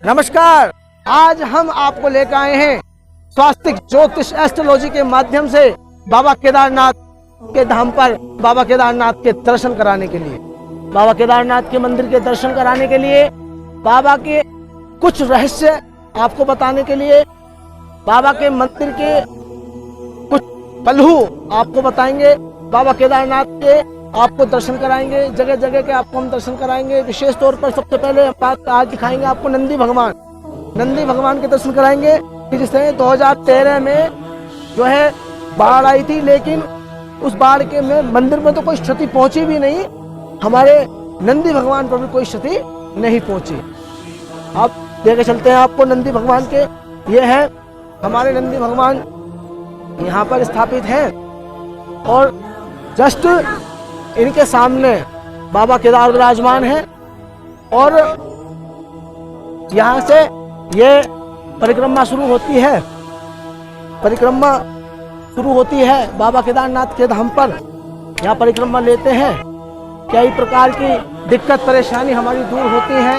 नमस्कार। आज हम आपको लेकर आए हैं स्वास्तिक ज्योतिष एस्ट्रोलॉजी के माध्यम से बाबा केदारनाथ के धाम पर बाबा केदारनाथ के दर्शन कराने के लिए, बाबा केदारनाथ के मंदिर के दर्शन कराने के लिए, बाबा के कुछ रहस्य आपको बताने के लिए, बाबा के मंदिर के कुछ पहलू आपको बताएंगे, बाबा केदारनाथ के आपको दर्शन कराएंगे, जगह जगह के आपको हम दर्शन कराएंगे। विशेष तौर पर सबसे पहले आज दिखाएंगे आपको नंदी भगवान के दर्शन कराएंगे कि जिससे 2013 में जो है बाढ़ आई थी, लेकिन उस बाढ़ के में मंदिर में तो कोई क्षति पहुंची भी नहीं, हमारे नंदी भगवान पर भी कोई क्षति नहीं पहुंची। आप देखे चलते हैं आपको नंदी भगवान के। ये है हमारे नंदी भगवान यहाँ पर स्थापित हैं और जस्ट इनके सामने बाबा केदार विराजमान है और यहाँ से ये परिक्रमा शुरू होती है बाबा केदारनाथ के धाम पर। यहाँ परिक्रमा लेते हैं, कई प्रकार की दिक्कत परेशानी हमारी दूर होती है,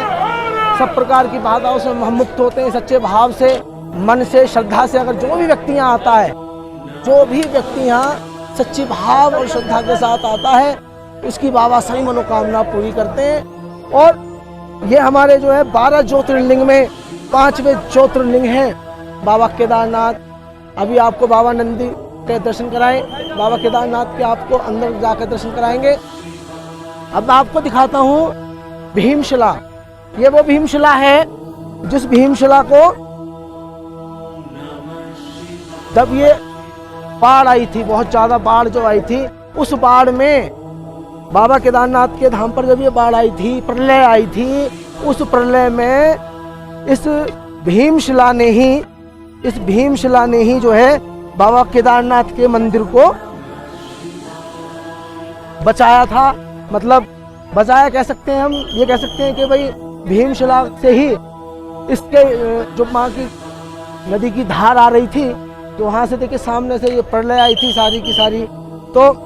सब प्रकार की बाधाओं से हम मुक्त होते हैं। सच्चे भाव से, मन से, श्रद्धा से अगर जो भी व्यक्ति यहाँ आता है, जो भी व्यक्ति यहाँ सच्ची भाव और श्रद्धा के साथ आता है, उसकी बाबा सही मनोकामना पूरी करते हैं। और ये हमारे जो है 12 ज्योतिर्लिंग में 5वें ज्योतिर्लिंग हैं बाबा केदारनाथ। अभी आपको बाबा नंदी के दर्शन कराएं, बाबा केदारनाथ के आपको अंदर जाकर दर्शन कराएंगे। अब मैं आपको दिखाता हूँ भीमशिला। ये वो भीमशिला है जिस भीमशिला को जब ये बाढ़ आई थी, बहुत ज्यादा बाढ़ जो आई थी, उस बाढ़ में बाबा केदारनाथ के धाम पर जब ये बाढ़ आई थी, प्रलय आई थी, उस प्रलय में इस भीमशिला ने ही जो है बाबा केदारनाथ के मंदिर को बचाया था। मतलब बचाया कह सकते हैं हम, ये कह सकते हैं कि भाई भीमशिला से ही इसके जो माँ की नदी की धार आ रही थी, तो वहां से देखिए सामने से ये प्रलय आई थी सारी की सारी, तो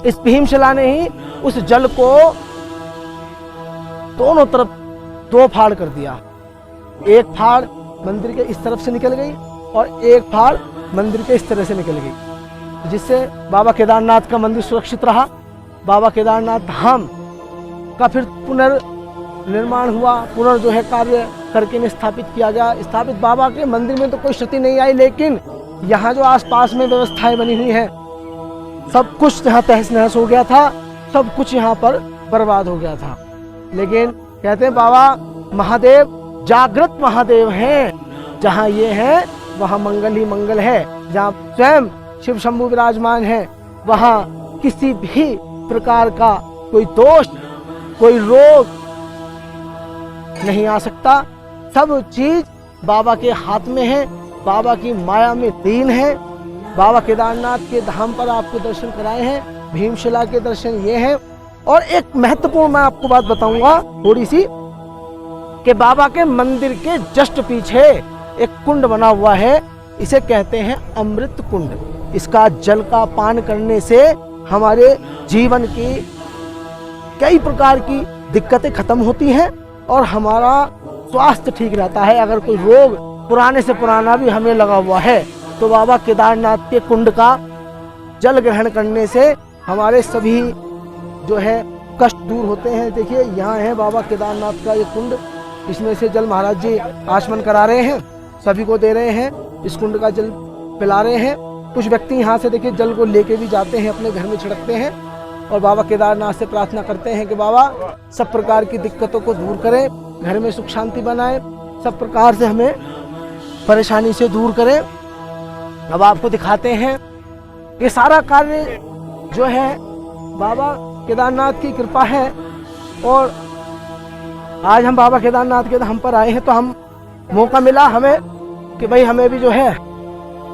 इस भीमशिला ने ही उस जल को दोनों तरफ 2 फाड़ कर दिया। एक फाड़ मंदिर के इस तरफ से निकल गई और एक फाड़ मंदिर के इस तरह से निकल गई, जिससे बाबा केदारनाथ का मंदिर सुरक्षित रहा। बाबा केदारनाथ धाम का फिर पुनर्निर्माण हुआ, जो है कार्य करके इन्हें स्थापित किया गया। स्थापित बाबा के मंदिर में तो कोई क्षति नहीं आई, लेकिन यहाँ जो आसपास में व्यवस्थाएं बनी हुई हैं, सब कुछ यहाँ तहस नहस हो गया था, सब कुछ यहाँ पर बर्बाद हो गया था। लेकिन कहते हैं बाबा महादेव जागृत महादेव हैं, जहाँ ये है वहाँ मंगल ही मंगल है। जहाँ स्वयं शिव शंभु विराजमान है, वहाँ किसी भी प्रकार का कोई दोष, कोई रोग नहीं आ सकता। सब चीज बाबा के हाथ में है, बाबा की माया में लीन है। बाबा केदारनाथ के धाम पर आपको दर्शन कराए हैं, भीमशिला के दर्शन ये हैं। और एक महत्वपूर्ण मैं आपको बात बताऊंगा थोड़ी सी, कि बाबा के मंदिर के जस्ट पीछे एक कुंड बना हुआ है, इसे कहते हैं अमृत कुंड। इसका जल का पान करने से हमारे जीवन की कई प्रकार की दिक्कतें खत्म होती हैं और हमारा स्वास्थ्य ठीक रहता है। अगर कोई रोग पुराने से पुराना भी हमें लगा हुआ है, तो बाबा केदारनाथ के कुंड का जल ग्रहण करने से हमारे सभी जो है कष्ट दूर होते हैं। देखिए यहाँ है बाबा केदारनाथ का ये कुंड, इसमें से जल महाराज जी आचमन करा रहे हैं, सभी को दे रहे हैं, इस कुंड का जल पिला रहे हैं। कुछ व्यक्ति यहाँ से देखिए जल को लेके भी जाते हैं, अपने घर में छिड़कते हैं और बाबा केदारनाथ से प्रार्थना करते हैं कि बाबा सब प्रकार की दिक्कतों को दूर करें, घर में सुख शांति बनाए, सब प्रकार से हमें परेशानी से दूर करें। अब आपको दिखाते हैं ये सारा कार्य जो है बाबा केदारनाथ की कृपा है। और आज हम बाबा केदारनाथ के धाम पर आए हैं, तो हम मौका मिला हमें कि भाई हमें भी जो है,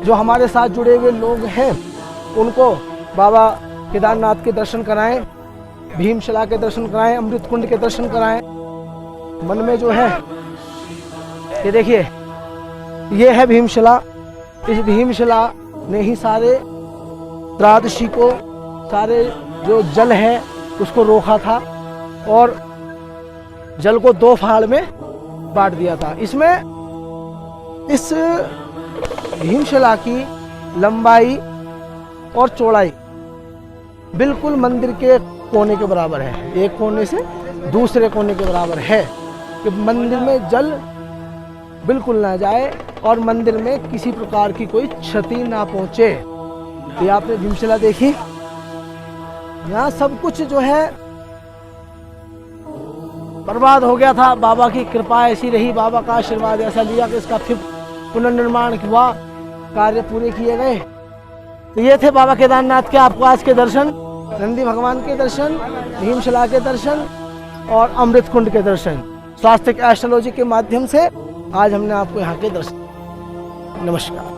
जो हमारे साथ जुड़े हुए लोग हैं, उनको बाबा केदारनाथ के दर्शन कराएं, भीमशिला के दर्शन कराएं, अमृत कुंड के दर्शन कराएं। मन में जो है ये देखिए, ये है भीमशिला। इस भीमशिला ने ही सारे त्रादशी को, सारे जो जल है उसको रोका था और जल को 2 फाड़ में बांट दिया था। इसमें इस भीमशिला की लंबाई और चौड़ाई बिल्कुल मंदिर के कोने के बराबर है, एक कोने से दूसरे कोने के बराबर है, कि मंदिर में जल बिल्कुल ना जाए और मंदिर में किसी प्रकार की कोई क्षति ना पहुंचे। ये आपने भीमशिला देखी, यहाँ सब कुछ जो है बर्बाद हो गया था। बाबा की कृपा ऐसी रही, बाबा का आशीर्वाद ऐसा लिया कि इसका फिर पुनर्निर्माण हुआ, कार्य पूरे किए गए। तो ये थे बाबा केदारनाथ के आपको आज के दर्शन, नंदी भगवान के दर्शन, भीमशिला के दर्शन और अमृत कुंड के दर्शन। स्वास्थ्य एस्ट्रोलॉजी के माध्यम से आज हमने आपको यहाँ के दर्शन। नमस्कार।